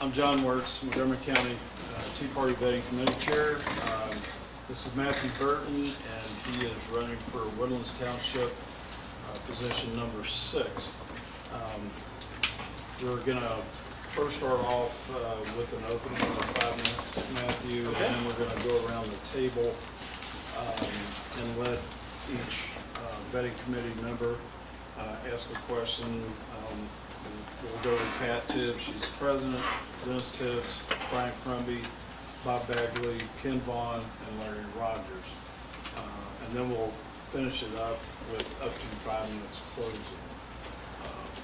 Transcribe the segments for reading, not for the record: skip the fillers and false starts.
I'm John Wertz, Montgomery County Tea Party Vetting Committee Chair. This is Matthew Burton, and he is running for Woodlands Township, position number 6. We're going to first start off with an opening of 5 minutes, Matthew, and then we're going to go around the table and let each vetting committee member ask a question. We'll go to Pat Tibbs, she's the president, Dennis Tibbs, Brian Crumby, Bob Bagley, Ken Vaughn, and Larry Rogers. And then we'll finish it up with up to 5 minutes closing.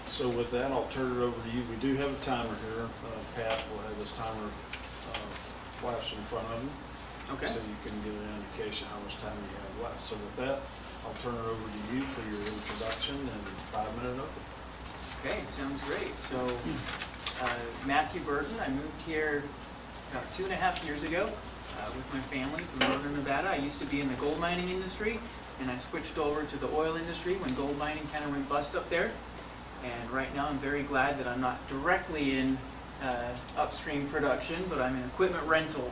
So with that, I'll turn it over to you. We do have a timer here. Pat will have this timer flash in front of him. Okay. So you can get an indication how much time you have left. So with that, I'll turn it over to you for your introduction and 5-minute open. Okay, sounds great. So, Matthew Burton, I moved here about 2.5 years ago with my family from northern Nevada. I used to be in the gold mining industry, and I switched over to the oil industry when gold mining kind of went bust up there. And right now I'm very glad that I'm not directly in upstream production, but I'm in equipment rental,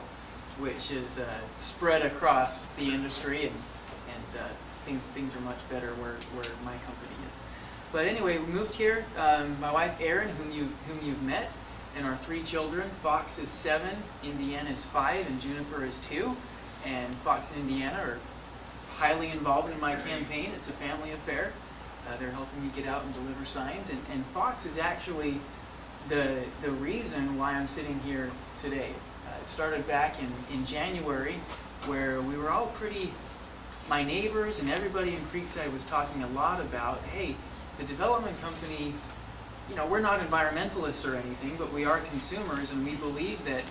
which is spread across the industry, and things are much better where my company is. But anyway, we moved here. My wife Erin, whom you've met, and our 3 children. Fox is 7, Indiana is 5, and Juniper is 2. And Fox and Indiana are highly involved in my campaign. It's a family affair. They're helping me get out and deliver signs. And Fox is actually the reason why I'm sitting here today. It started back in January, where we were all my neighbors and everybody in Creekside was talking a lot about, hey, the development company, we're not environmentalists or anything, but we are consumers, and we believe that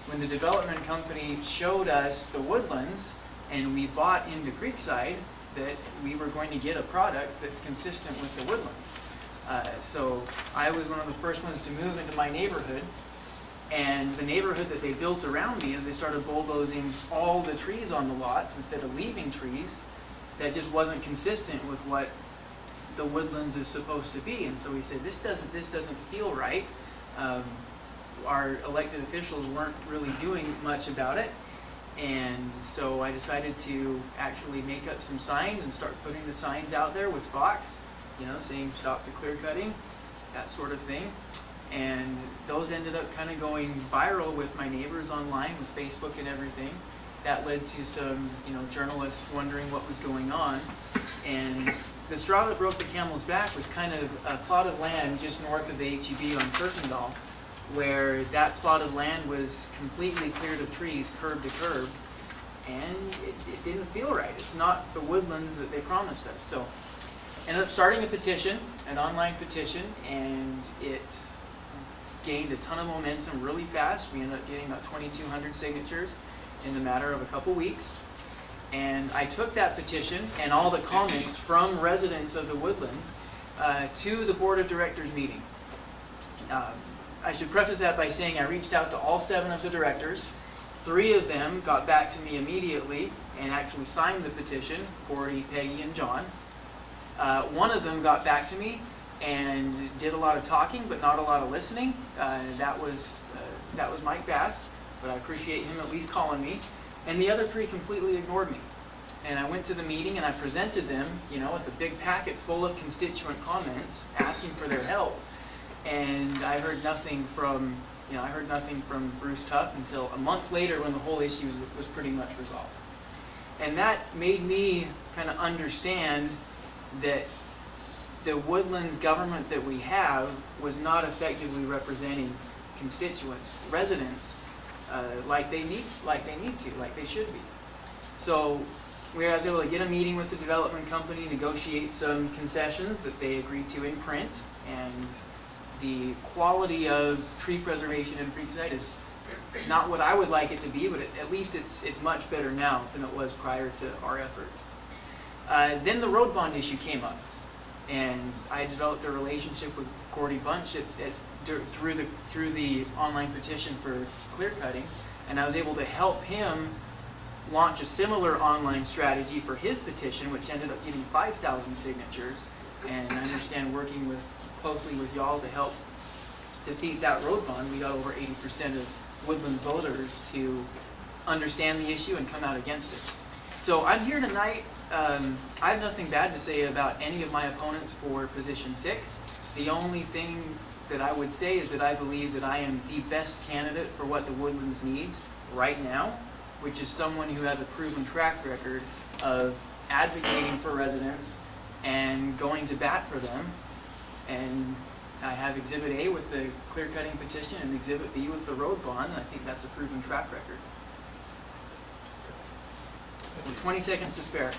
when the development company showed us the Woodlands and we bought into Creekside, that we were going to get a product that's consistent with the Woodlands. So I was one of the first ones to move into my neighborhood, and the neighborhood that they built around me, as they started bulldozing all the trees on the lots instead of leaving trees, that just wasn't consistent with what the Woodlands is supposed to be. And so we said, this doesn't feel right. Our elected officials weren't really doing much about it, and so I decided to actually make up some signs and start putting the signs out there with Fox, saying stop the clear cutting, that sort of thing. And those ended up kind of going viral with my neighbors online, with Facebook and everything. That led to some journalists wondering what was going on. And the straw that broke the camel's back was kind of a plot of land just north of the HEB on Kirkendall, where that plot of land was completely cleared of trees, curb to curb, and it didn't feel right. It's not the Woodlands that they promised us. So ended up starting a petition, an online petition, and it gained a ton of momentum really fast. We ended up getting about 2,200 signatures in the matter of a couple weeks. And I took that petition and all the comments from residents of the Woodlands to the Board of Directors meeting. I should preface that by saying I reached out to all 7 of the directors. 3 of them got back to me immediately and actually signed the petition, Gordy, Peggy, and John. 1 of them got back to me and did a lot of talking, but not a lot of listening. That was Mike Bass, but I appreciate him at least calling me. And the other 3 completely ignored me. And I went to the meeting and I presented them, with a big packet full of constituent comments asking for their help. And I heard nothing from Bruce Tuff until a month later, when the whole issue was pretty much resolved. And that made me kind of understand that the Woodlands government that we have was not effectively representing constituents, residents, like they should be. So I was able to get a meeting with the development company, negotiate some concessions that they agreed to in print, and the quality of tree preservation in Creekside is not what I would like it to be, but at least it's much better now than it was prior to our efforts. Then the road bond issue came up, and I developed a relationship with Gordy Bunch through the online petition for clear cutting, and I was able to help him launch a similar online strategy for his petition, which ended up getting 5,000 signatures. And I understand working closely with y'all to help defeat that road bond, we got over 80% of Woodlands voters to understand the issue and come out against it. So I'm here tonight. I have nothing bad to say about any of my opponents for position 6. The only thing that I would say is that I believe that I am the best candidate for what the Woodlands needs right now, which is someone who has a proven track record of advocating for residents and going to bat for them. And I have Exhibit A with the clear-cutting petition and Exhibit B with the road bond. I think that's a proven track record. With 20 seconds to spare.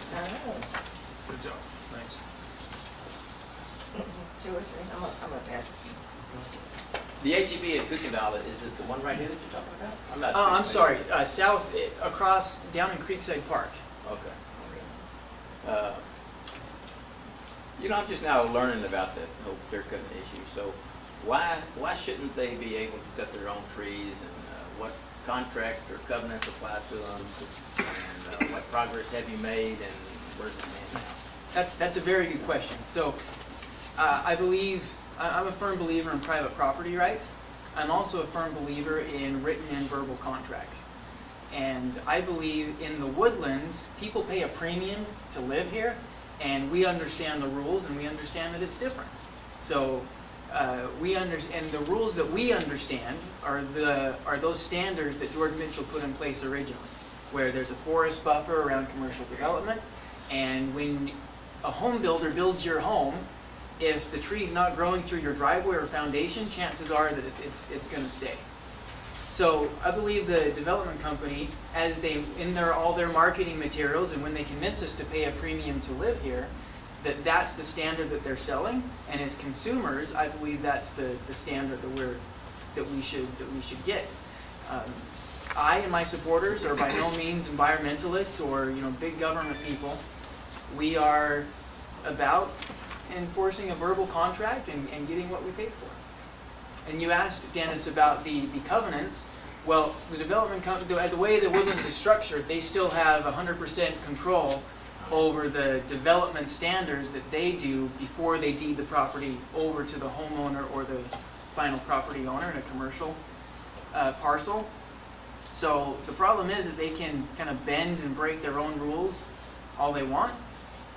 Good job. Thanks. 2 or 3. I'm gonna pass this one. The HEB at Cookinville, is it the one right here that you're talking about? I'm not. I'm sorry. South, across, down in Creekside Park. Okay. I'm just now learning about the whole clear cutting issue. So, why shouldn't they be able to cut their own trees, and what contract or covenants apply to them, and what progress have you made, and where's it stand now? That's a very good question. So, I believe, I'm a firm believer in private property rights. I'm also a firm believer in written and verbal contracts. And I believe in the Woodlands, people pay a premium to live here, and we understand the rules, and we understand that it's different. So, and the rules that we understand are those standards that George Mitchell put in place originally, where there's a forest buffer around commercial development, and when a home builder builds your home, if the tree's not growing through your driveway or foundation, chances are that it's going to stay. So I believe the development company, as they in all their marketing materials, and when they convince us to pay a premium to live here, that's the standard that they're selling. And as consumers, I believe that's the standard that we should get. I and my supporters are by no means environmentalists or big government people. We are about enforcing a verbal contract and getting what we paid for. And you asked, Dennis, about the covenants. Well, the development company, the way the Woodlands is structured, they still have 100% control over the development standards that they do before they deed the property over to the homeowner or the final property owner in a commercial parcel. So the problem is that they can kind of bend and break their own rules all they want,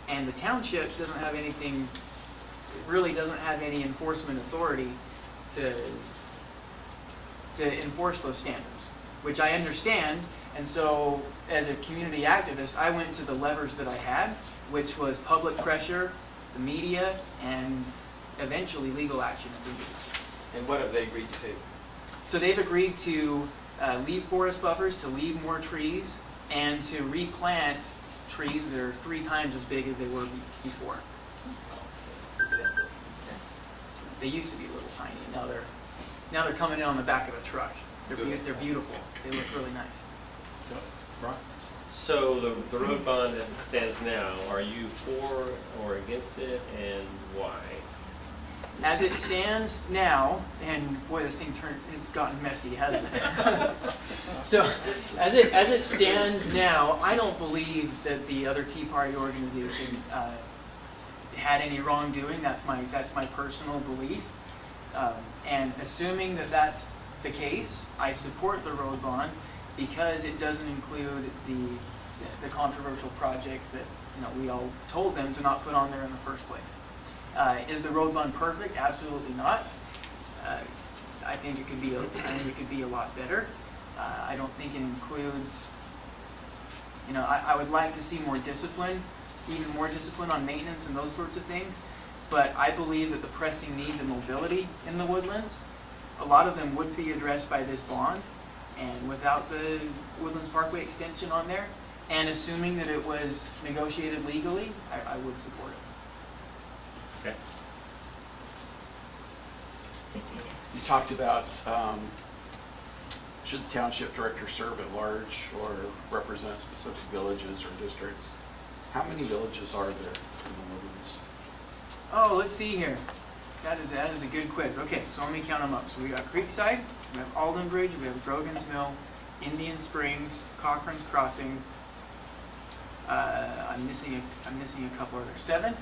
and the township doesn't have anything, really doesn't have any enforcement authority to enforce those standards, which I understand. And so as a community activist, I went to the levers that I had, which was public pressure, the media, and eventually legal action if needed. And what have they agreed to do? So they've agreed to leave forest buffers, to leave more trees, and to replant trees that are 3 times as big as they were before. They used to be a little tiny. Now they're coming in on the back of a truck. They're beautiful. They look really nice. Right. So the road bond as it stands now, are you for or against it, and why? As it stands now, and boy, this thing has gotten messy, hasn't it? So, as it stands now, I don't believe that the other Tea Party organization had any wrongdoing. That's my personal belief. And assuming that that's the case, I support the road bond because it doesn't include the controversial project that we all told them to not put on there in the first place. Is the road bond perfect? Absolutely not. I think it could be a lot better. I don't think it includes. I would like to see more discipline, even more discipline on maintenance and those sorts of things. But I believe that the pressing needs of mobility in the Woodlands, a lot of them would be addressed by this bond, and without the Woodlands Parkway extension on there, and assuming that it was negotiated legally, I would support it. Okay. You talked about should the township director serve at large or represent specific villages or districts? How many villages are there in the Woodlands? Oh, let's see here. That is a good quiz. Okay, so let me count them up. So we got Creekside, we have Aldenbridge, we have Grogan's Mill, Indian Springs, Cochran's Crossing. I'm missing a couple. Are there 7?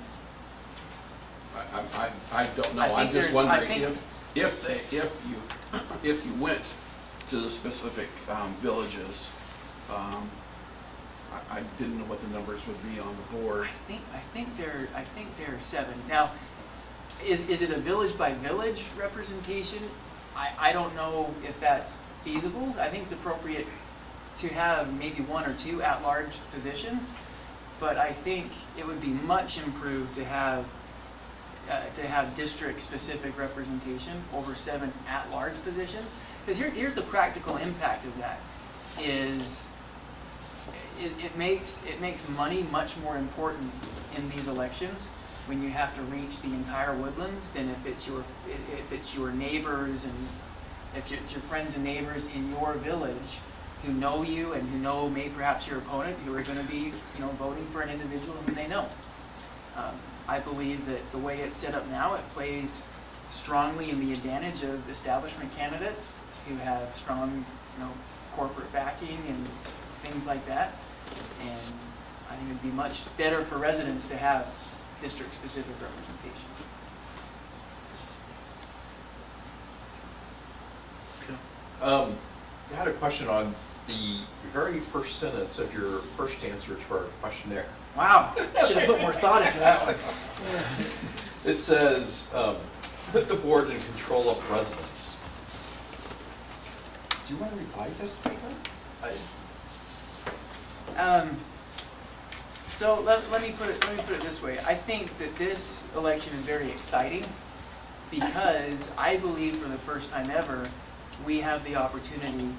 I don't know. I think I'm just there's- wondering I think- if if you went to the specific villages, I didn't know what the numbers would be on the board. I think there are 7. Now, is it a village by village representation? I don't know if that's feasible. I think it's appropriate to have maybe 1 or 2 at-large positions, but I think it would be much improved to have district-specific representation over 7 at-large positions. Because here's the practical impact of that: is it makes money much more important in these elections when you have to reach the entire Woodlands than if it's your neighbors and if it's your friends and neighbors in your village who know you and who know perhaps your opponent, who are going to be voting for an individual whom they know. I believe that the way it's set up now, it plays strongly in the advantage of establishment candidates who have strong corporate backing and things like that. And I think it'd be much better for residents to have district-specific representation. I had a question on the very first sentence of your first answer to our questionnaire. Wow, should have put more thought into that one. It says, put the board in control of residents. Do you want to revise that statement? So let me put it this way. I think that this election is very exciting because I believe for the first time ever we have the opportunity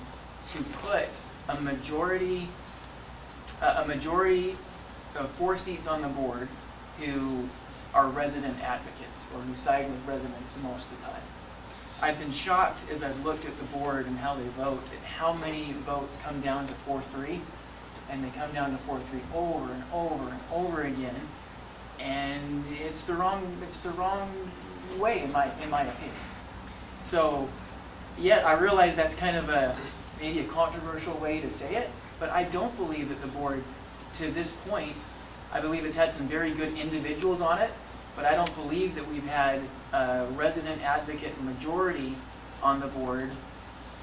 to put a majority of 4 seats on the board who are resident advocates or who side with residents most of the time. I've been shocked as I've looked at the board and how they vote and how many votes come down to 4-3, and they come down to 4-3 over and over and over again, and it's the wrong way in my opinion. So, yeah, I realize that's kind of maybe a controversial way to say it, but I don't believe that the board, to this point, I believe it's had some very good individuals on it, but I don't believe that we've had a resident advocate majority on the board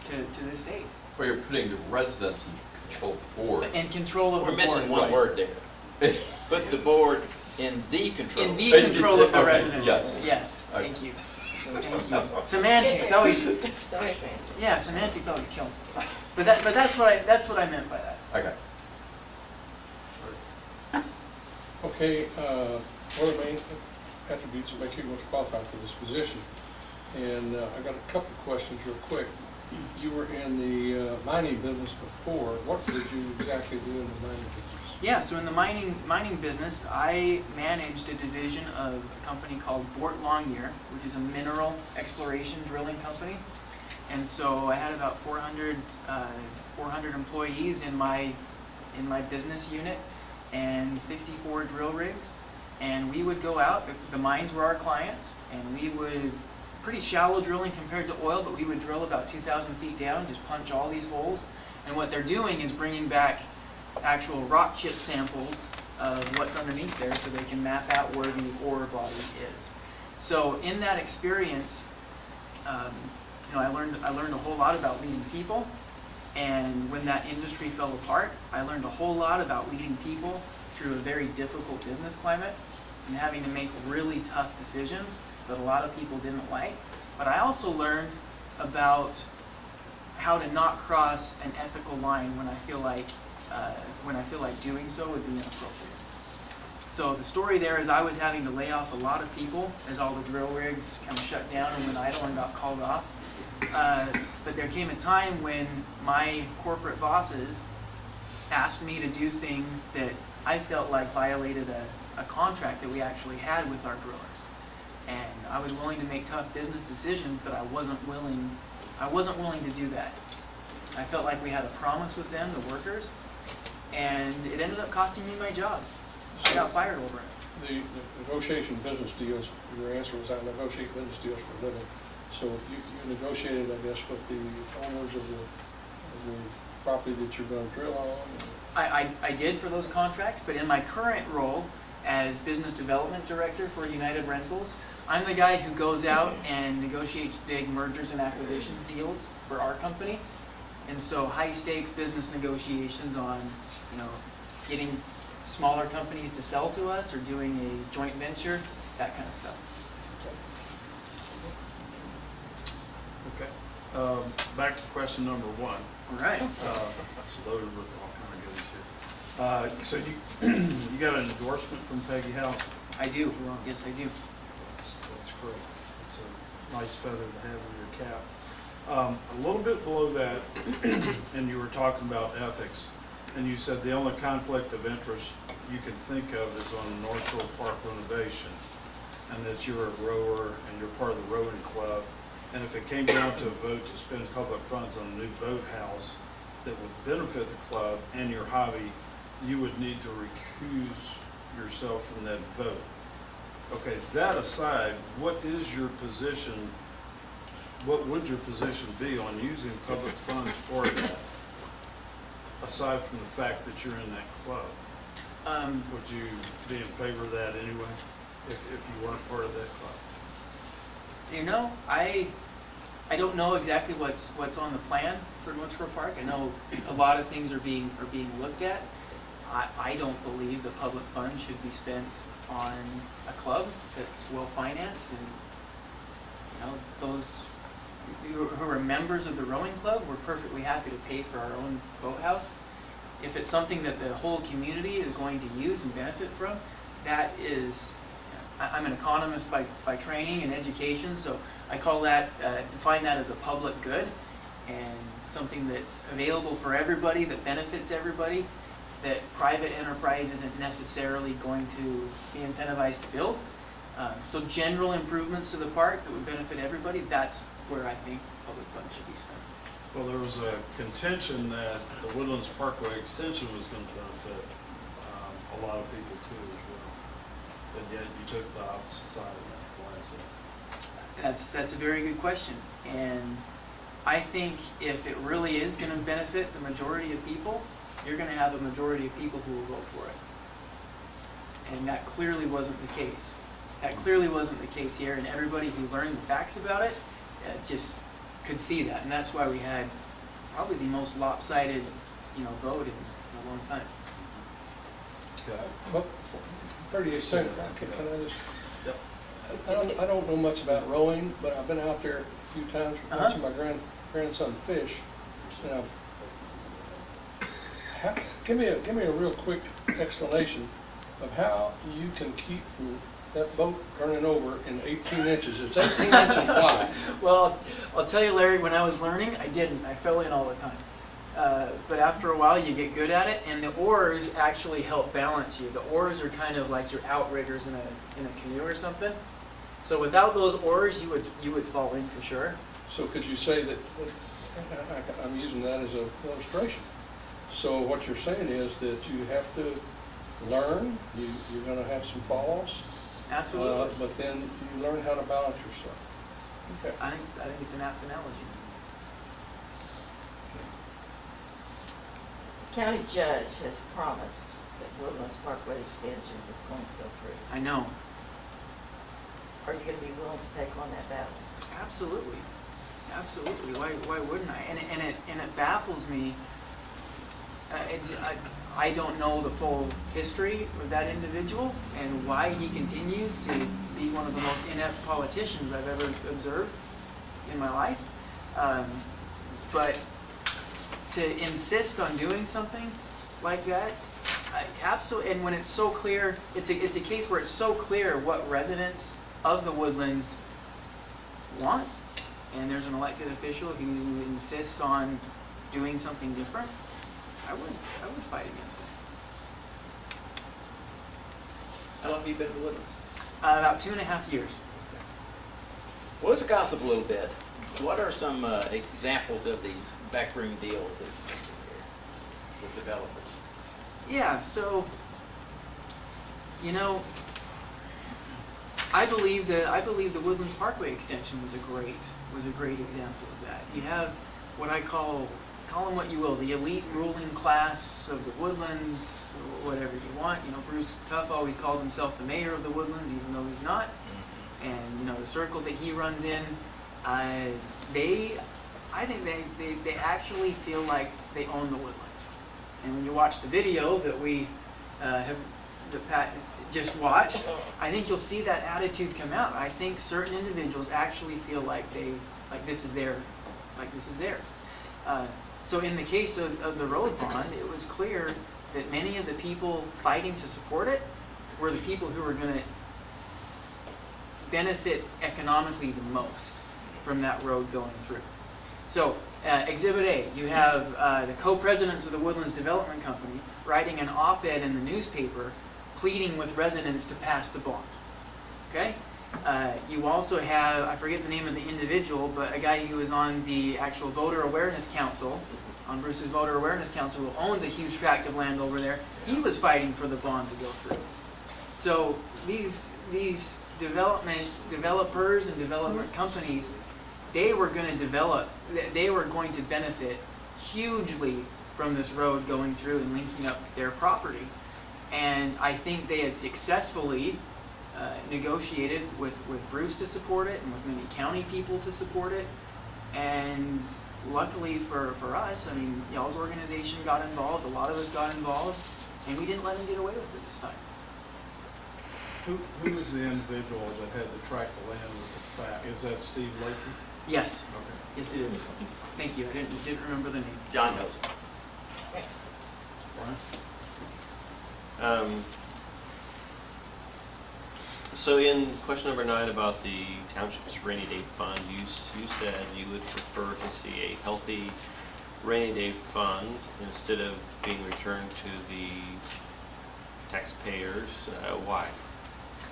to this date. Well, you're putting the residents in control of the board. In control of We're the board. missing one Right. word there. Put the board in the control. In the control of the Okay, residents. yes. Yes, Okay. thank you. Thank you. Semantics always, Somebody's man. yeah, semantics always kill me. But that's what I meant by that. Okay. Okay, one of the main attributes that make you most qualified for this position. And I got a couple of questions real quick. You were in the mining business before. What did you exactly do in the mining business? Yeah, so in the mining business, I managed a division of a company called Bort Longyear, which is a mineral exploration drilling company. And so I had about 400 employees in my business unit and 54 drill rigs. And we would go out, the mines were our clients, and we would, pretty shallow drilling compared to oil, but we would drill about 2,000 feet down, just punch all these holes. And what they're doing is bringing back actual rock chip samples of what's underneath there so they can map out where the ore body is. So in that experience, I learned a whole lot about leading people. And when that industry fell apart, I learned a whole lot about leading people through a very difficult business climate and having to make really tough decisions that a lot of people didn't like. But I also learned about how to not cross an ethical line when I feel like doing so would be inappropriate. So the story there is I was having to lay off a lot of people as all the drill rigs kind of shut down and went idle and got called off. But there came a time when my corporate bosses asked me to do things that I felt like violated a contract that we actually had with our drillers. And I was willing to make tough business decisions, but I wasn't willing to do that. I felt like we had a promise with them, the workers, and it ended up costing me my job. I got fired over it. The negotiation business deals, your answer was I negotiate business deals for a living. So you negotiated, I guess, with the owners of the property that you're going to drill on? I did for those contracts, but in my current role, as Business Development Director for United Rentals. I'm the guy who goes out and negotiates big mergers and acquisitions deals for our company. And so high stakes business negotiations on, getting smaller companies to sell to us or doing a joint venture, that kind of stuff. Okay. Back to question number one. All right. It's loaded with all kind of goodies here. So you got an endorsement from Peggy House? I do. Yes, I do. That's great. It's a nice feather to have in your cap. A little bit below that, and you were talking about ethics, and you said the only conflict of interest you can think of is on North Shore Park renovation, and that you're a rower and you're part of the rowing club. And if it came down to a vote to spend public funds on a new boathouse that would benefit the club and your hobby, you would need to recuse yourself from that vote. Okay, that aside, what is your position, what would your position be on using public funds for that? Aside from the fact that you're in that club, would you be in favor of that anyway, if you weren't part of that club? I don't know exactly what's on the plan for North Shore Park. I know a lot of things are being looked at. I don't believe the public funds should be spent on a club that's well financed, and those who are members of the rowing club, we're perfectly happy to pay for our own boathouse. If it's something that the whole community is going to use and benefit from, that is, I'm an economist by training and education, so I call that, define that as a public good, and something that's available for everybody, that benefits everybody, that private enterprise isn't necessarily going to be incentivized to build. So general improvements to the park that would benefit everybody, that's where I think public funds should be spent. Well, there was a contention that the Woodlands Parkway extension was going to benefit a lot of people too as well. But yet you took the opposite side of that. Why is that? That's a very good question. And I think if it really is going to benefit the majority of people, you're going to have a majority of people who will vote for it. And that clearly wasn't the case. That clearly wasn't the case here, and everybody who learned the facts about it just could see that. And that's why we had probably the most lopsided, vote in a long time. Okay. But 38 seconds, can I just, Yep. I don't know much about rowing, but I've been out there a few times watching my grandson fish. And give me a real quick explanation of how you can keep from that boat turning over in 18 inches. It's 18 inches wide. Well, I'll tell you, Larry, when I was learning, I didn't. I fell in all the time. But after a while, you get good at it, and the oars actually help balance you. The oars are kind of like your outriggers in a canoe or something. So without those oars, you would fall in for sure. So could you say that, I'm using that as an illustration. So what you're saying is that you have to learn, you're going to have some falls. Absolutely. But then you learn how to balance yourself. Okay. I think it's an apt analogy. County judge has promised that Woodlands Parkway extension is going to go through. I know. Are you going to be willing to take on that battle? Absolutely. Absolutely. Why wouldn't I? And it baffles me. I don't know the full history of that individual and why he continues to be one of the most inept politicians I've ever observed in my life. But to insist on doing something like that, absolutely. And when it's so clear, it's a case where it's so clear what residents of the Woodlands want, and there's an elected official who insists on doing something different, I would fight against it. How long have you been with them? About 2.5 years. Well, let's gossip a little bit. What are some examples of these backroom deals that you mentioned here with developers? Yeah, so I believe the Woodlands Parkway extension was a great example of that. You have what I call call them what you will, the elite ruling class of the Woodlands, or whatever you want. You know, Bruce Tuff always calls himself the mayor of the Woodlands, even though he's not. And you know, the circle that he runs in, I think they actually feel like they own the Woodlands. And when you watch the video that we that Pat just watched, I think you'll see that attitude come out. I think certain individuals actually feel like this is theirs. So in the case of the road bond, it was clear that many of the people fighting to support it were the people who were going to benefit economically the most from that road going through. So Exhibit A, you have the co-presidents of the Woodlands Development Company writing an op-ed in the newspaper pleading with residents to pass the bond. Okay? You also have, I forget the name of the individual, but a guy who was on the actual Voter Awareness Council, on Bruce's Voter Awareness Council, who owns a huge tract of land over there. He was fighting for the bond to go through. So these developers and development companies, they were going to benefit hugely from this road going through and linking up their property. And I think they had successfully negotiated with Bruce to support it and with many county people to support it. And luckily for us, I mean, y'all's organization got involved, a lot of us got involved, and we didn't let them get away with it this time. Who was the individual that had the tract of land with the fact? Is that Steve Lakey? Yes, Okay. yes it is. Thank you, I didn't remember the name. John knows. Brian? So in question number 9 about the township's rainy day fund, you said you would prefer to see a healthy rainy day fund instead of being returned to the taxpayers. Why?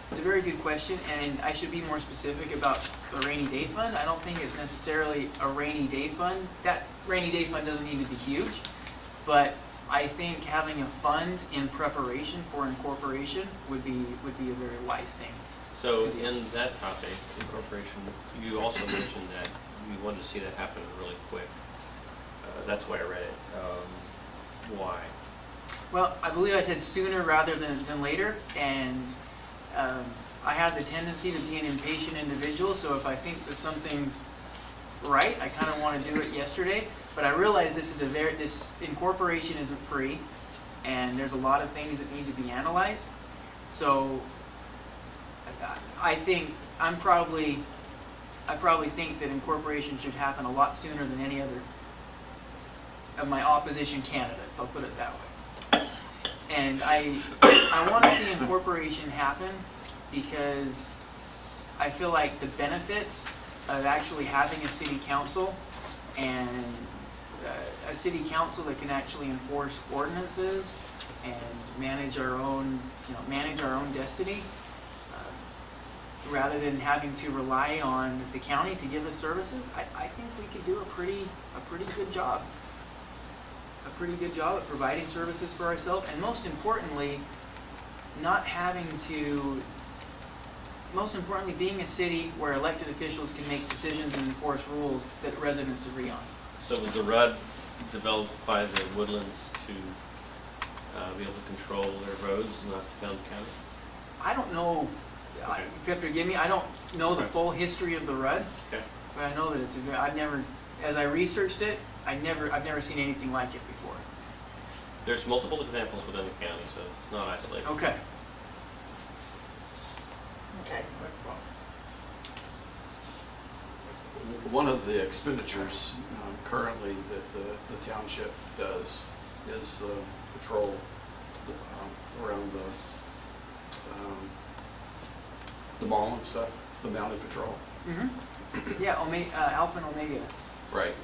It's a very good question, and I should be more specific about the rainy day fund. I don't think it's necessarily a rainy day fund. That rainy day fund doesn't need to be huge, but I think having a fund in preparation for incorporation would be a very wise thing. So in that topic, incorporation, you also mentioned that you wanted to see that happen really quick. That's why I read it. Why? Well, I believe I said sooner rather than later, and I have the tendency to be an impatient individual, so if I think that something's right, I kind of want to do it yesterday. But I realize this incorporation isn't free, and there's a lot of things that need to be analyzed. So I probably think that incorporation should happen a lot sooner than any other of my opposition candidates. I'll put it that way. And I want to see incorporation happen because I feel like the benefits of actually having a city council and a city council that can actually enforce ordinances and manage our own destiny, rather than having to rely on the county to give us services. I think we could do a pretty good job. A pretty good job at providing services for ourselves, and most importantly, being a city where elected officials can make decisions and enforce rules that residents agree on. So was the RUD developed by the Woodlands to be able to control their roads and not to the county? I don't know, Okay. if you forgive me, I don't know the Okay. full history of the RUD, Okay. but I know that as I researched it, I've never seen anything like it before. There's multiple examples within the county, so it's not isolated. Okay. Okay. One of the expenditures currently that the township does is the patrol around the mall and stuff, the mounted patrol. Mm-hmm. Yeah, Alpha and Omega. Right.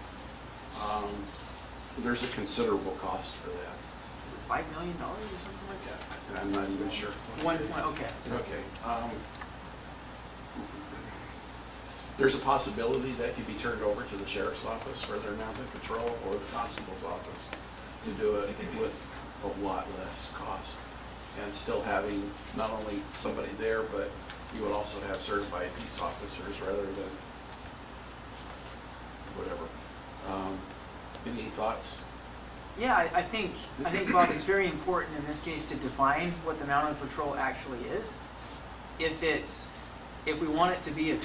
There's a considerable cost for that. Is it $5 million or something like that? And I'm not even sure. Okay. Okay. There's a possibility that could be turned over to the sheriff's office for their mounted patrol or the constable's office to do it with a lot less cost. And still having not only somebody there, but you would also have certified peace officers rather than whatever. Any thoughts? Yeah, I think, Bob, it's very important in this case to define what the mounted patrol actually is. If we want it to be a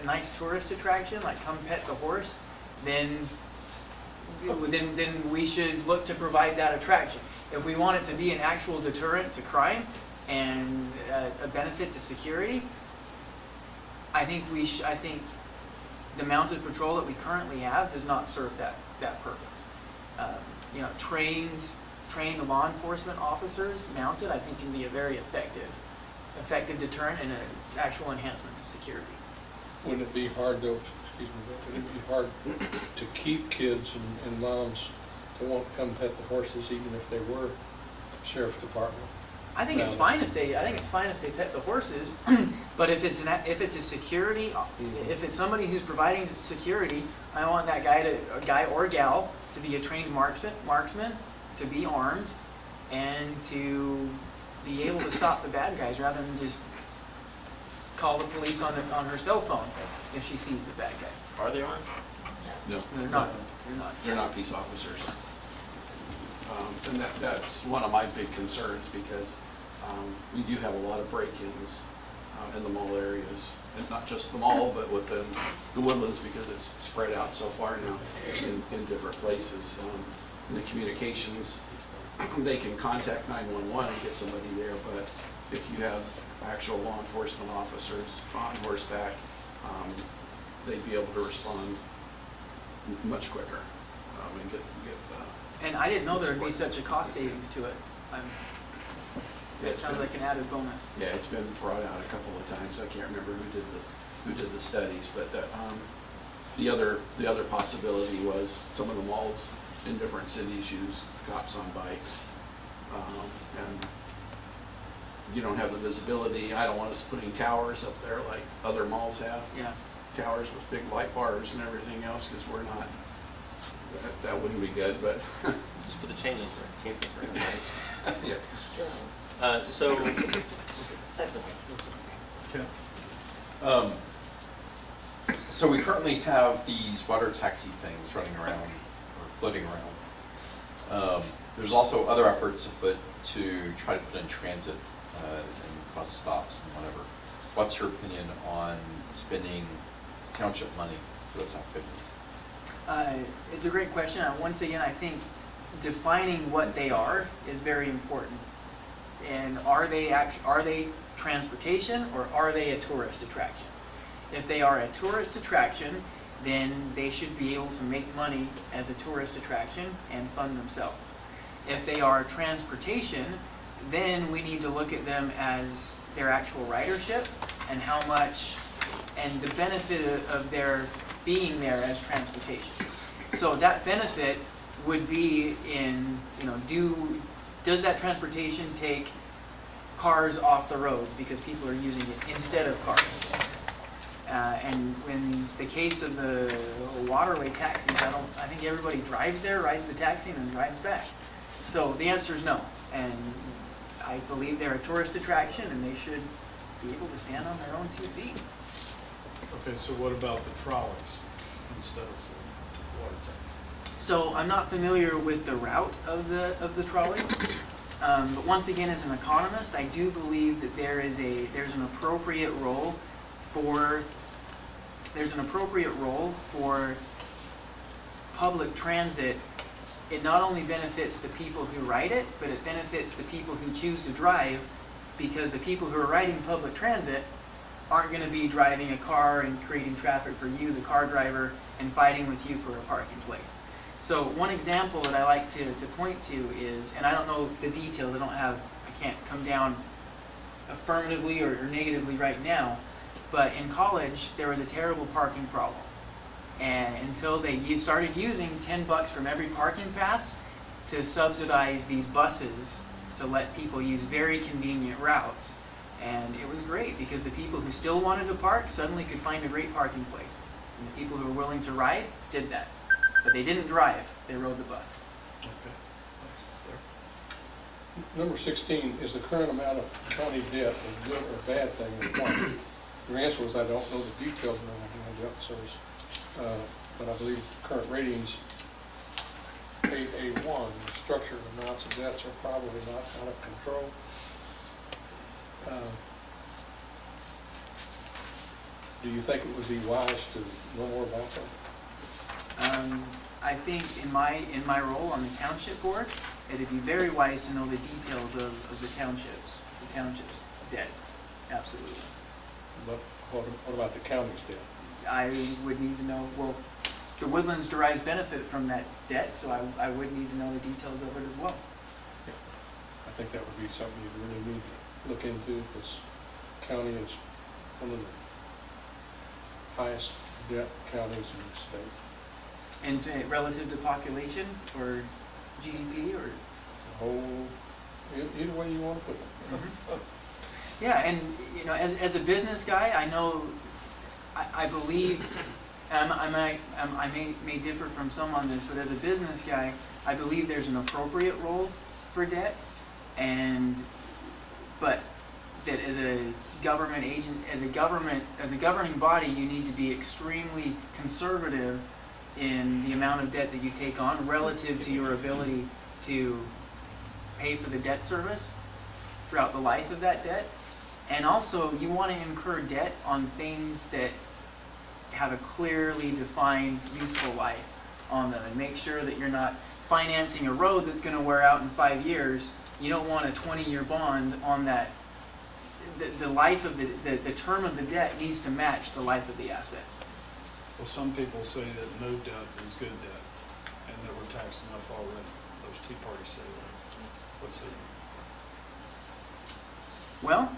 nice tourist attraction, like come pet the horse, then we should look to provide that attraction. If we want it to be an actual deterrent to crime and a benefit to security, I think the mounted patrol that we currently have does not serve that purpose. Trained law enforcement officers mounted, I think, can be a very effective deterrent and an actual enhancement to security. Wouldn't it be hard though, excuse me, would it be hard to keep kids and moms to want to come pet the horses even if they were sheriff's department? I think it's fine if they pet the horses, but if it's a security, if it's somebody who's providing security, I want that guy or gal to be a trained marksman, to be armed, and to be able to stop the bad guys rather than just call the police on her cell phone if she sees the bad guy. Are they armed? No. They're not. They're not peace officers. And that's one of my big concerns because we do have a lot of break-ins in the mall areas. And not just the mall, but within the Woodlands because it's spread out so far now in different places. In the communications, they can contact 911 and get somebody there, but if you have actual law enforcement officers on horseback, they'd be able to respond much quicker and get And I didn't know there would be such a cost savings to it. It it's sounds been- like an added bonus. Yeah, it's been brought out a couple of times. I can't remember who did the studies, but the other possibility was some of the malls in different cities use cops on bikes, and you don't have the visibility. I don't want us putting towers up there like other malls have. Yeah. Towers with big light bars and everything else, because we're not. That wouldn't be good, but Just put the chain link right? yeah. So, Okay. So we currently have these water taxi things running around or floating around. There's also other efforts afoot to try to put in transit and bus stops and whatever. What's your opinion on spending township money for those activities? It's a great question. Once again, I think defining what they are is very important. And are they transportation or are they a tourist attraction? If they are a tourist attraction, then they should be able to make money as a tourist attraction and fund themselves. If they are transportation, then we need to look at them as their actual ridership and how much and the benefit of their being there as transportation. So that benefit would be in, does that transportation take cars off the roads because people are using it instead of cars? And in the case of the waterway taxis, I think everybody drives there, rides the taxi, and then drives back. So the answer is no. And I believe they're a tourist attraction and they should be able to stand on their own 2 feet. Okay, so what about the trolleys instead of the water taxi? So I'm not familiar with the route of the trolley, but once again, as an economist, I do believe that there's an appropriate role for public transit. It not only benefits the people who ride it, but it benefits the people who choose to drive, because the people who are riding public transit aren't going to be driving a car and creating traffic for you, the car driver, and fighting with you for a parking place. So one example that I like to point to is, and I don't know the details, I can't come down affirmatively or negatively right now, but in college there was a terrible parking problem. And until they started using $10 from every parking pass to subsidize these buses to let people use very convenient routes. And it was great because the people who still wanted to park suddenly could find a great parking place. And the people who were willing to ride did that. But they didn't drive, they rode the bus. Okay. Number 16, is the current amount of county debt a good or bad thing? And why? Your answer was, I don't know the details of the debt service, but I believe current ratings one, the structure and amounts of debts are probably not out of control. Do you think it would be wise to know more about that? I think in my role on the township board, it'd be very wise to know the details of the township's debt, absolutely. But what about the county's debt? I would need to know, well, the Woodlands derives benefit from that debt, so I would need to know the details of it as well. I think that would be something you really need to look into, because county is one of the highest debt counties in the state. And relative to population or GDP or? Either way you want to put it. Yeah, and you know, as a business guy, I know, I believe, and I may differ from some on this, but as a business guy, I believe there's an appropriate role for debt, but that as a government agent, as a governing body, you need to be extremely conservative in the amount of debt that you take on relative to your ability to pay for the debt service throughout the life of that debt. And also, you want to incur debt on things that have a clearly defined useful life on them, and make sure that you're not financing a road that's going to wear out in 5 years. You don't want a 20-year bond on that. The life of the term of the debt needs to match the life of the asset. Well, some people say that no debt is good debt, and that we're taxed enough already. Those Tea Party say that. What's it? Well,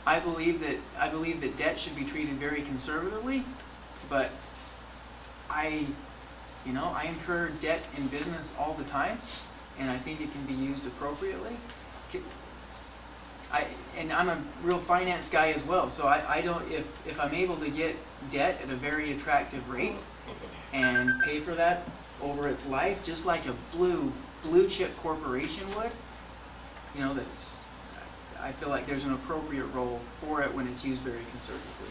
I believe that debt should be treated very conservatively, but I incur debt in business all the time, and I think it can be used appropriately. And I'm a real finance guy as well, so I don't, if I'm able to get debt at a very attractive rate and pay for that over its life, just like a blue chip corporation would, you know, I feel like there's an appropriate role for it when it's used very conservatively.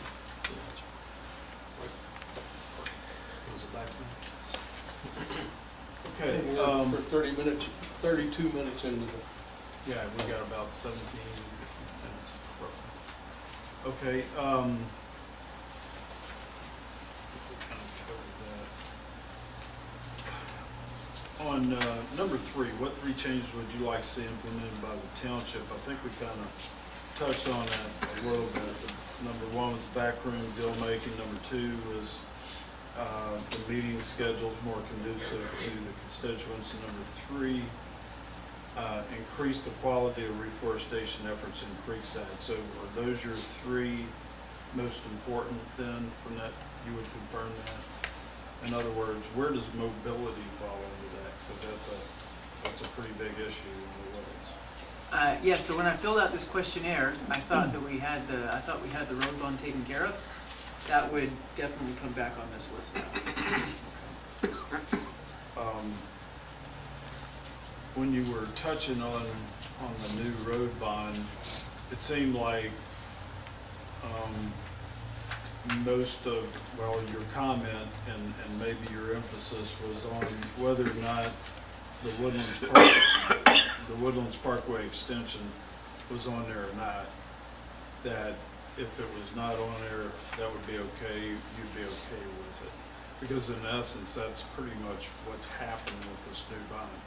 Okay, For 32 minutes into the, yeah, we got about 17 minutes. Okay, we kind of covered that. On number 3, what 3 changes would you like to see implemented by the township? I think we kind of touched on that a little bit. Number 1 was backroom deal making. Number 2 was the meeting schedules more conducive to the constituents. And number 3, increase the quality of reforestation efforts in Creekside. So are those your 3 most important then from that? You would confirm that? In other words, where does mobility fall into that? Because that's a pretty big issue in the Woodlands. Yeah. So when I filled out this questionnaire, I thought we had the road bond taken care of. That would definitely come back on this list now. When you were touching on the new road bond, it seemed like most of, your comment and maybe your emphasis was on whether or not the Woodlands Parkway extension was on there or not. That if it was not on there, that would be okay, you'd be okay with it. Because in essence, that's pretty much what's happened with this new bond,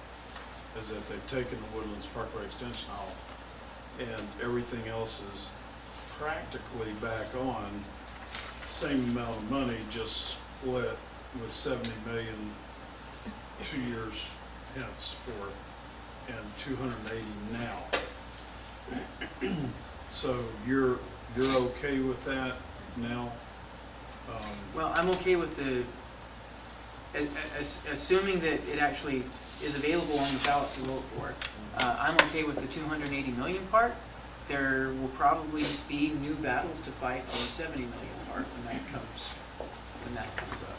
is that they've taken the Woodlands Parkway extension off, and everything else is practically back on. Same amount of money, just split with 70 million 2 years henceforth, and 280 now. So you're okay with that now? Well, I'm okay with assuming that it actually is available on the ballot to vote for. I'm okay with the 280 million part. There will probably be new battles to fight on the 70 million part when that comes up.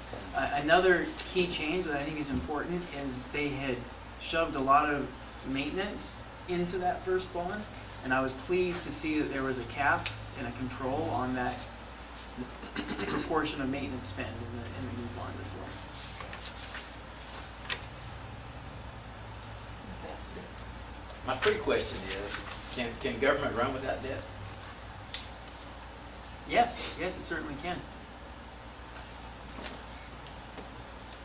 Another key change that I think is important is they had shoved a lot of maintenance into that first bond, and I was pleased to see that there was a cap and a control on that proportion of maintenance spend in the new bond as well. My pre-question is, can government run without debt? Yes, yes, it certainly can.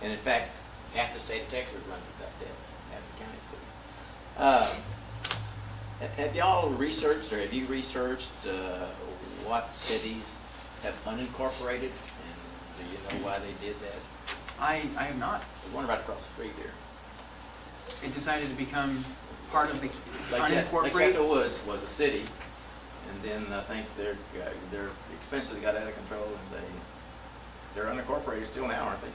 And in fact, half the state of Texas runs without debt, half the counties do. Have y'all researched, or have you researched what cities have unincorporated, and do you know why they did that? I have not. There's one right across the street here. It decided to become part of the Lake unincorporated. Chapel Woods was a city, and then I think their expenses got out of control, and they're unincorporated still now, aren't they?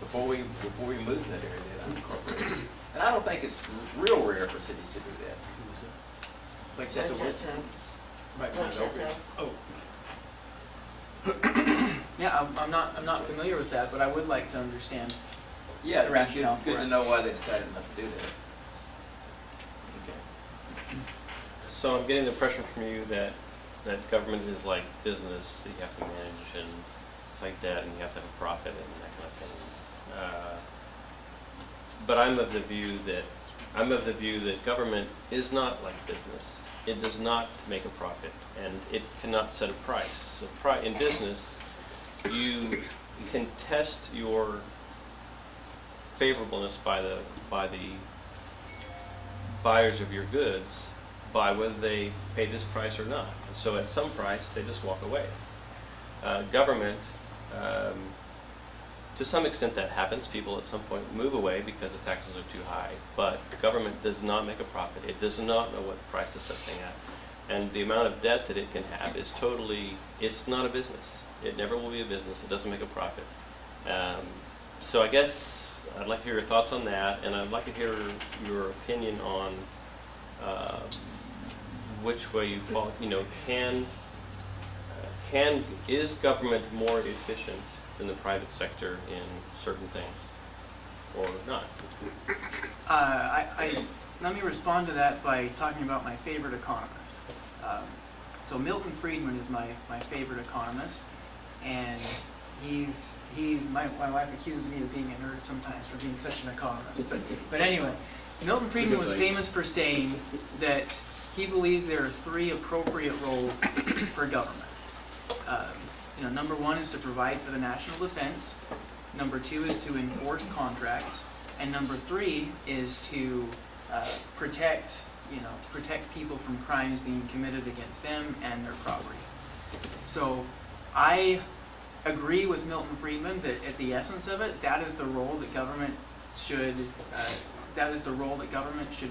Before we moved in that area, they unincorporated. And I don't think it's real rare for cities to do that. Lake Chapel Woods. Right behind Oak Ridge. Oh, Yeah, I'm not familiar with that, but I would like to understand. Yeah, The rationale good for to it. know why they decided not to do that. Okay. So I'm getting the impression from you that government is like business, that you have to manage, and it's like debt, and you have to have a profit and that kind of thing. But I'm of the view that government is not like business. It does not make a profit, and it cannot set a price. So in business, you can test your favorableness by the buyers of your goods by whether they pay this price or not. So at some price, they just walk away. Government, to some extent that happens. People at some point move away because the taxes are too high. But the government does not make a profit. It does not know what price to set thing at. And the amount of debt that it can have is it's not a business. It never will be a business. It doesn't make a profit. So I guess I'd like to hear your thoughts on that, and I'd like to hear your opinion on which way you fall. Is government more efficient than the private sector in certain things, or not? Let me respond to that by talking about my favorite economist. So Milton Friedman is my favorite economist, and my wife accuses me of being a nerd sometimes for being such an economist. But anyway, Milton Friedman was famous for saying that he believes there are three appropriate roles for government. Number one is to provide for the national defense. Number two is to enforce contracts, and number three is to protect people from crimes being committed against them and their property. So I agree with Milton Friedman that at the essence of it, that is the role that government should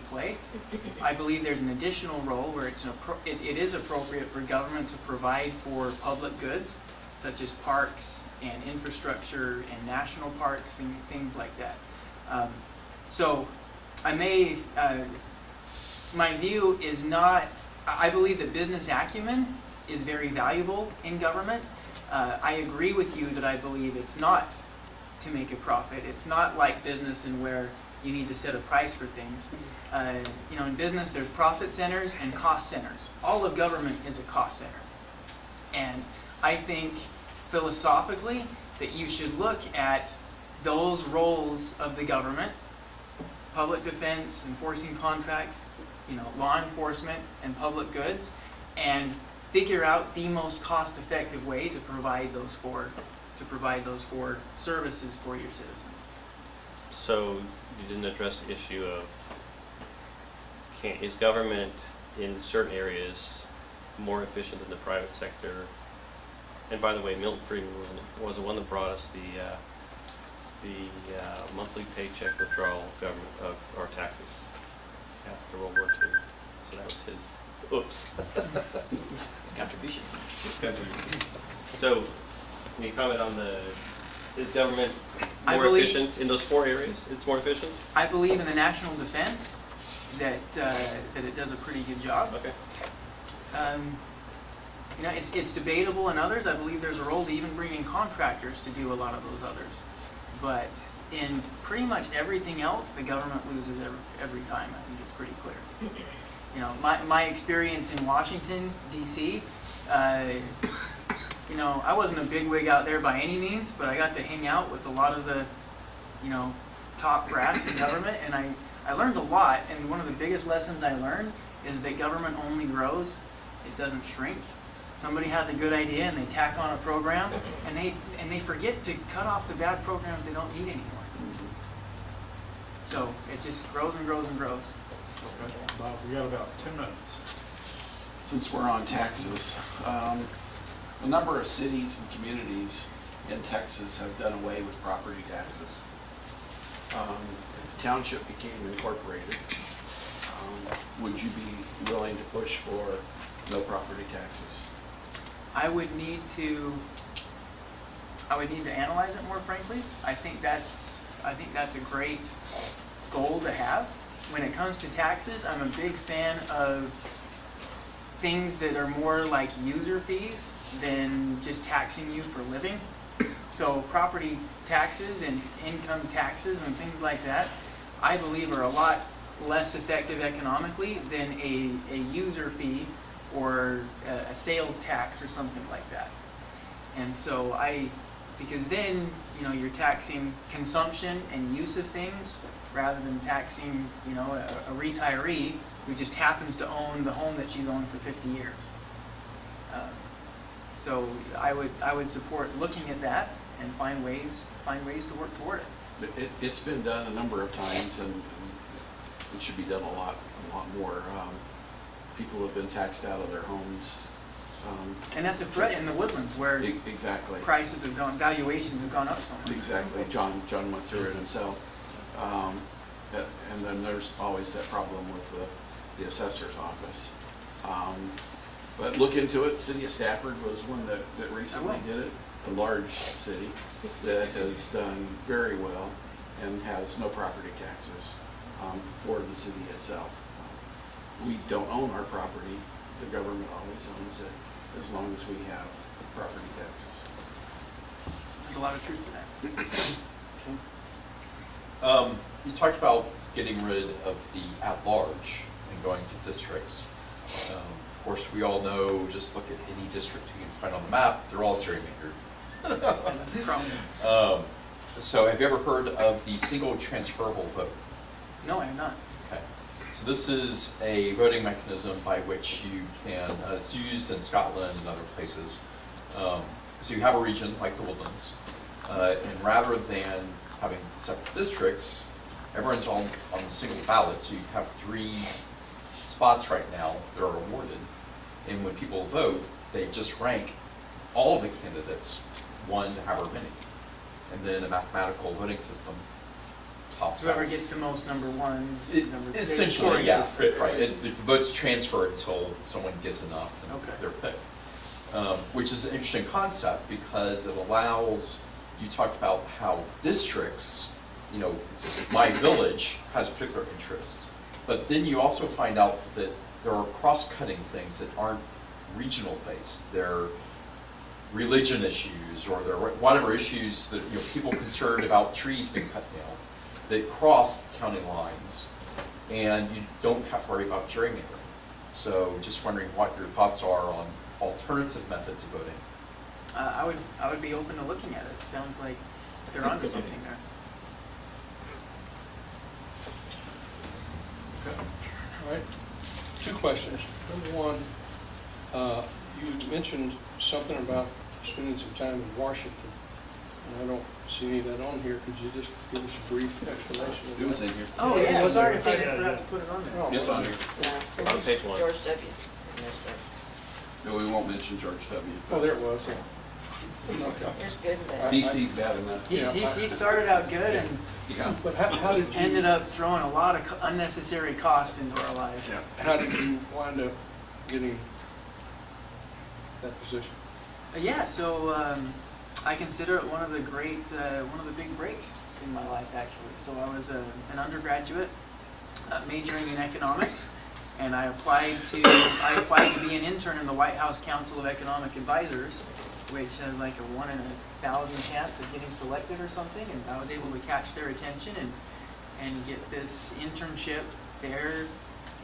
play. I believe there's an additional role where it is appropriate for government to provide for public goods, such as parks and infrastructure and national parks, things like that. My view is not, I believe that business acumen is very valuable in government. I agree with you that I believe it's not to make a profit. It's not like business in where you need to set a price for things. In business, there's profit centers and cost centers. All of government is a cost center. And I think philosophically that you should look at those roles of the government, public defense, enforcing contracts, law enforcement, and public goods, and figure out the most cost-effective way to provide those four services for your citizens. So you didn't address the issue of is government in certain areas more efficient than the private sector? And by the way, Milton Friedman was the one that brought us the monthly paycheck withdrawal of government of our taxes after World War II. So that was his. Oops. Contribution. So, can you comment on is government I more believe- efficient in those four areas? It's more efficient? I believe in the national defense that it does a pretty good job. Okay. It's debatable in others. I believe there's a role to even bring in contractors to do a lot of those others. But in pretty much everything else, the government loses every time. I think it's pretty clear. My experience in Washington, D.C., I wasn't a bigwig out there by any means, but I got to hang out with a lot of the top brass in government, and I learned a lot, and one of the biggest lessons I learned is that government only grows, it doesn't shrink. Somebody has a good idea and they tack on a program, and they forget to cut off the bad programs they don't need anymore. So it just grows and grows and grows. Okay, Bob, we got about 10 minutes. Since we're on taxes, a number of cities and communities in Texas have done away with property taxes. The township became incorporated. Would you be willing to push for no property taxes? I would need to analyze it more, frankly. I think that's a great goal to have. When it comes to taxes, I'm a big fan of things that are more like user fees than just taxing you for living. So property taxes and income taxes and things like that, I believe are a lot less effective economically than a user fee or a sales tax or something like that. And so because then, you're taxing consumption and use of things rather than taxing, a retiree who just happens to own the home that she's owned for 50 years. So I would support looking at that and find ways to work toward it. It's been done a number of times, and it should be done a lot more. People have been taxed out of their homes. And that's a threat in the Woodlands where Exactly. prices have gone, valuations have gone up so much. Exactly. John went through it himself. And then there's always that problem with the assessor's office. But look into it. City of Stafford was one that recently did it. A large city that has done very well and has no property taxes for the city itself. We don't own our property. The government always owns it as long as we have property taxes. There's a lot of truth to that. You talked about getting rid of the at-large and going to districts. Of course, we all know, just look at any district you can find on the map, they're all gerrymandered. That's a problem. So have you ever heard of the single transferable vote? No, I have not. Okay. So this is a voting mechanism by which you can, it's used in Scotland and other places. So you have a region like the Woodlands, and rather than having separate districts, everyone's on the single ballot, so you have 3 spots right now that are awarded. And when people vote, they just rank all of the candidates, 1 to however many. And then a mathematical voting system tops out. Whoever gets the most number ones, Essentially, scoring yeah, system. right. The votes transfer until someone gets enough and Okay. they're picked. Which is an interesting concept because it allows, you talked about how districts, my village has particular interests, but then you also find out that there are cross-cutting things that aren't regional based. They're religion issues or they're whatever issues that people concerned about trees being cut down that cross county lines, and you don't have to worry about gerrymandering. So just wondering what your thoughts are on alternative methods of voting. I would be open to looking at it. Sounds like they're onto something there. All right, 2 questions. Number 1, you mentioned something about spending some time in Washington, and I don't see any of that on here. Could you just give us a brief explanation of It was that? in here. Oh, Yeah, yeah, it's sorry, on I there. forgot to put it on there. Oh, It's on here. Yeah. On page 1. George W. Administrator. No, we won't mention George W. Oh, there it was, yeah. Okay. There's good and bad. DC's bad enough. He started out good and Yeah. But how did you... ended up throwing a lot of unnecessary cost into our lives. Yeah. How did you wind up getting that position? Yeah, so I consider it one of the big breaks in my life, actually. So I was an undergraduate majoring in economics, and I applied to be an intern in the White House Council of Economic Advisors, which has like a 1 in 1,000 chance of getting selected or something, and I was able to catch their attention and get this internship there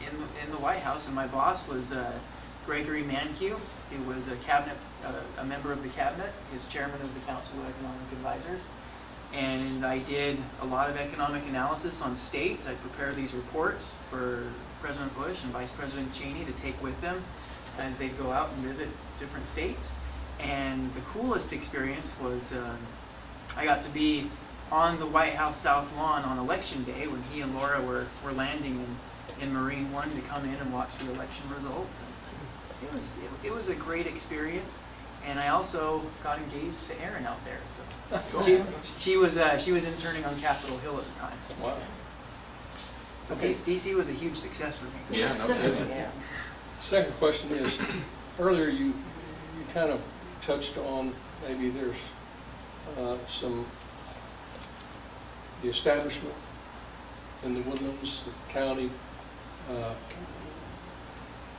in the White House. And my boss was Gregory Mankiw. He was a member of the cabinet. He's chairman of the Council of Economic Advisors. and I did a lot of economic analysis on states. I prepared these reports for President Bush and Vice President Cheney to take with them as they go out and visit different states. And the coolest experience was I got to be on the White House South Lawn on Election Day when he and Laura were landing in Marine One to come in and watch the election results. And it was a great experience. And I also got engaged to Erin out there. So she was interning on Capitol Hill at the time. Wow. So Okay. DC was a huge success for me. Yeah, no kidding. Yeah. Second question is, earlier you kind of touched on maybe there's the establishment in the Woodlands, the county.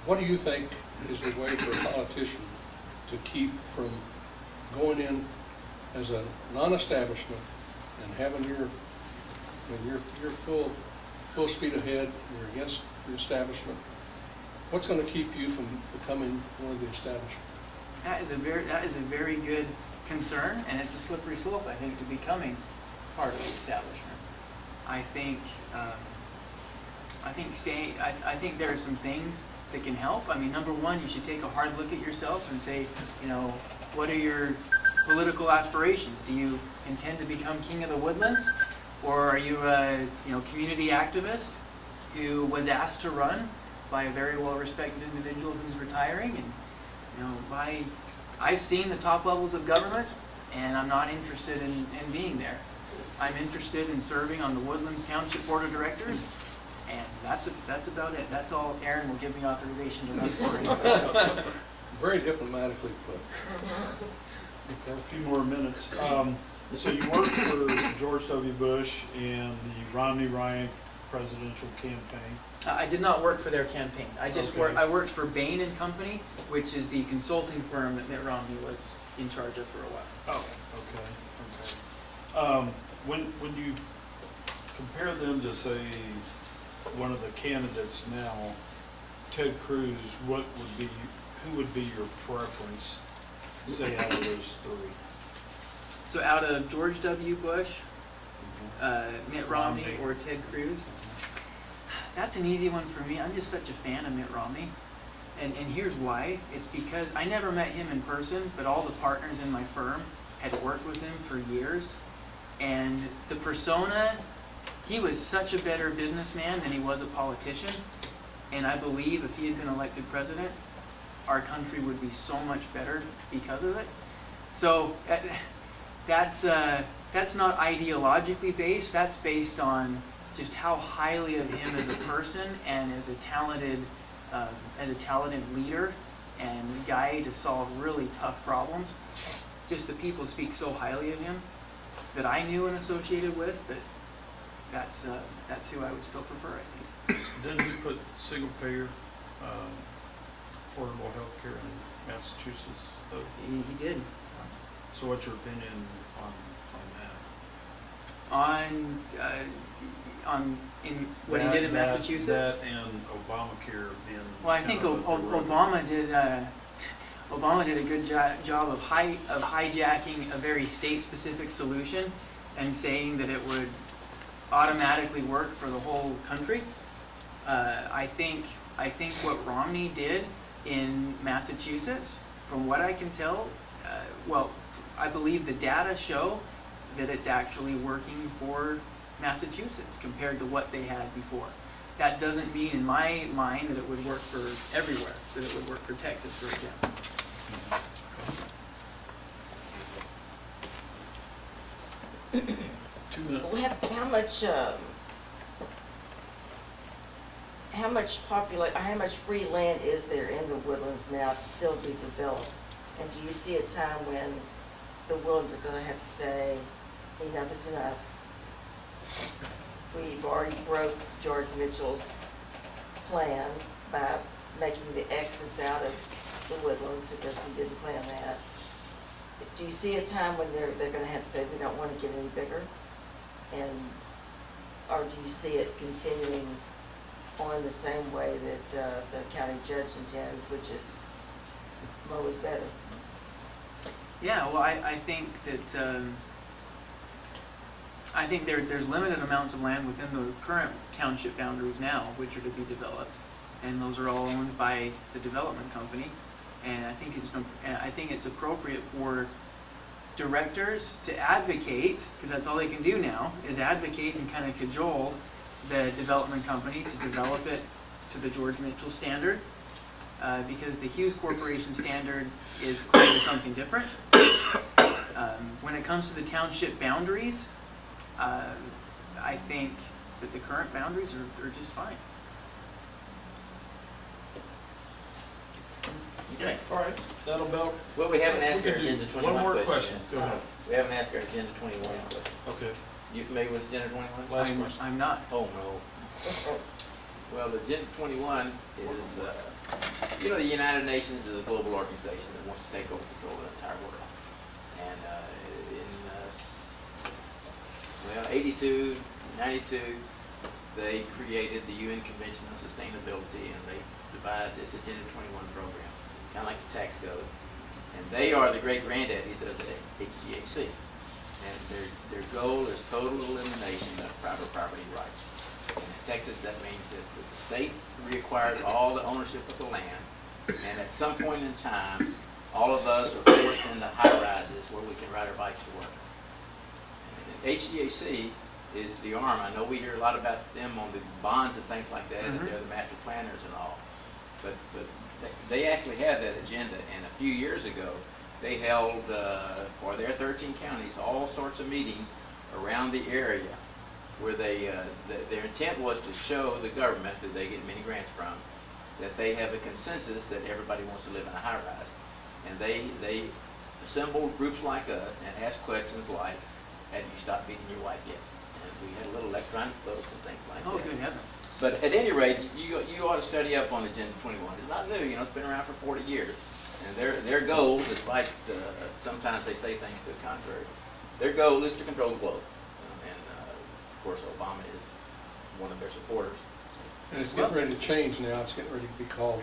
What do you think is the way for a politician to keep from going in as a non-establishment and having your full speed ahead, you're against the establishment? What's going to keep you from becoming one of the establishment? That is a very good concern, and it's a slippery slope, I think, to becoming part of the establishment. I think there are some things that can help. I mean, number one, you should take a hard look at yourself and say, what are your political aspirations? Do you intend to become king of the Woodlands, or are you a community activist who was asked to run by a very well-respected individual who's retiring? And I've seen the top levels of government, and I'm not interested in being there. I'm interested in serving on the Woodlands Township Board of Directors, and that's about it. That's all Erin will give me authorization to run for. Very diplomatically put. Okay, a few more minutes. So you worked for George W. Bush and the Romney Ryan presidential campaign. I did not work for their campaign. Okay. I worked for Bain and Company, which is the consulting firm that Mitt Romney was in charge of for a while. Oh, okay. When you compare them to, say, one of the candidates now, Ted Cruz, who would be your preference, say, out of those three? So out of George W. Bush, Mitt Romney, Romney. or Ted Cruz, that's an easy one for me. I'm just such a fan of Mitt Romney. And here's why. It's because I never met him in person, but all the partners in my firm had worked with him for years. And the persona, he was such a better businessman than he was a politician. And I believe if he had been elected president, our country would be so much better because of it. So that's not ideologically based. That's based on just how highly of him as a person and as a talented leader and guy to solve really tough problems. Just the people speak so highly of him that I knew and associated with that's who I would still prefer, I think. Didn't he put single payer affordable health care in Massachusetts, though? He did. So what's your opinion on what he did in Massachusetts? That and Obamacare being. Well, I think Obama did a good job of hijacking a very state-specific solution and saying that it would automatically work for the whole country. I think what Romney did in Massachusetts, from what I can tell, I believe the data show that it's actually working for Massachusetts compared to what they had before. That doesn't mean in my mind that it would work for everywhere, that it would work for Texas, for example. 2 minutes. How much free land is there in the Woodlands now to still be developed? And do you see a time when the Woodlands are gonna have to say, enough is enough? We've already broke George Mitchell's plan by making the exits out of the Woodlands because he didn't plan that. Do you see a time when they're gonna have to say, we don't wanna get any bigger? Or do you see it continuing on the same way that the county judge intends, which is more is better? Yeah, well, I think that I think there's limited amounts of land within the current township boundaries now, which are to be developed, and those are all owned by the development company. And I think it's appropriate for directors to advocate, because that's all they can do now, is advocate and kind of cajole the development company to develop it to the George Mitchell standard, because the Hughes Corporation standard is clearly something different. When it comes to the township boundaries, I think that the current boundaries are just fine. Okay. All right, that'll about. Well, we haven't asked we our can do Agenda 21 one more question. question, go ahead. We haven't asked our Agenda 21 question. Okay, You familiar with Agenda 21? last question. I'm not. Oh, no. Well, the Agenda 21 is, the United Nations is a global organization that wants to take over control of the entire world. And in 82, 92, they created the UN Convention on Sustainability, and they devised this Agenda 21 program, kind of like the tax code. And they are the great granddaddies of the HGAC. And their goal is total elimination of private property rights. And in Texas, that means that the state requires all the ownership of the land, and at some point in time, all of us are forced into high-rises where we can ride our bikes to work. And HGAC is the arm. I know we hear a lot about them on the bonds and things like that, and they're the master planners and all. But they actually have that agenda, and a few years ago, they held, for their 13 counties, all sorts of meetings around the area where their intent was to show the government that they get many grants from, that they have a consensus that everybody wants to live in a high-rise. And they assembled groups like us and asked questions like, have you stopped beating your wife yet? And we had little electronic votes and things like Oh, that. good heavens. But at any rate, you ought to study up on Agenda 21. It's not new, it's been around for 40 years. And their goal, despite sometimes they say things to the contrary, their goal is to control the globe. And of course, Obama is one of their supporters. And it's getting ready to change now, it's getting ready to be called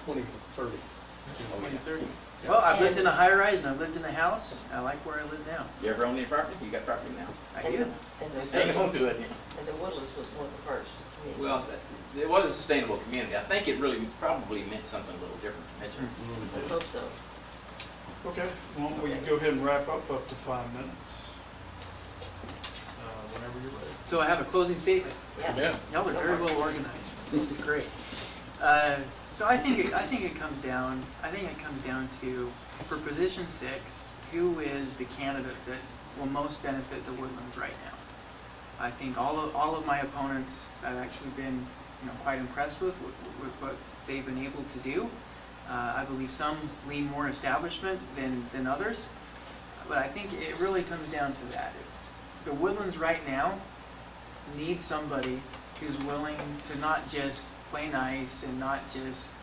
2030. 2030. Well, I've lived in a high-rise and I've lived in a house. I like where I live now. You ever own any property? You got property now? I And do. the Hang on to it. And the Woodlands was one of the first communities. Well, it was a sustainable community. I think it really probably meant something a little different to Mitchell. Let's hope so. Okay, well, we can go ahead and wrap up to 5 minutes. Whenever you're ready. So I have a closing statement. Yeah. Y'all are very well organized. This is great. So I think it comes down to, for position 6, who is the candidate that will most benefit the Woodlands right now. I think all of my opponents I've actually been quite impressed with what they've been able to do. I believe some lean more establishment than others, but I think it really comes down to that. It's the Woodlands right now need somebody who's willing to not just play nice and not just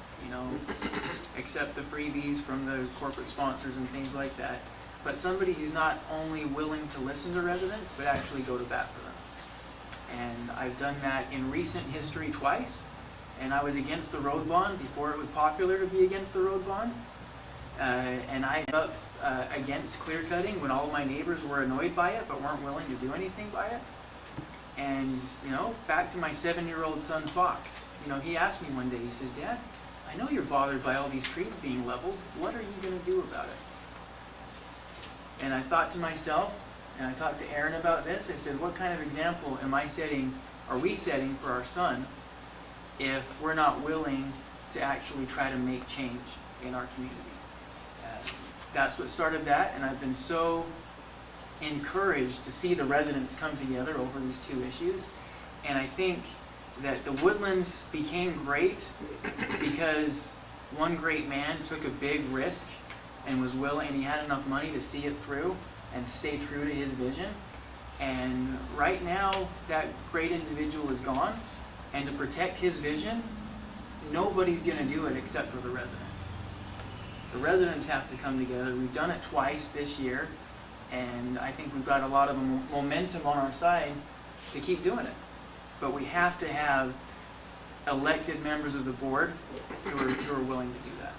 accept the freebies from the corporate sponsors and things like that, but somebody who's not only willing to listen to residents but actually go to bat for them. And I've done that in recent history twice. And I was against the road bond before it was popular to be against the road bond. And I ended up against clear cutting when all of my neighbors were annoyed by it but weren't willing to do anything by it. And, back to my 7-year-old son Fox. He asked me one day, he says, Dad, I know you're bothered by all these trees being leveled. What are you going to do about it? And I thought to myself, and I talked to Aaron about this, I said, what kind of example are we setting for our son if we're not willing to actually try to make change in our community? That's what started that, and I've been so encouraged to see the residents come together over these 2 issues. And I think that the Woodlands became great because one great man took a big risk and was willing, and he had enough money to see it through and stay true to his vision. And right now, that great individual is gone, and to protect his vision, nobody's going to do it except for the residents. The residents have to come together. We've done it twice this year, and I think we've got a lot of momentum on our side to keep doing it. But we have to have elected members of the board who are willing to do that.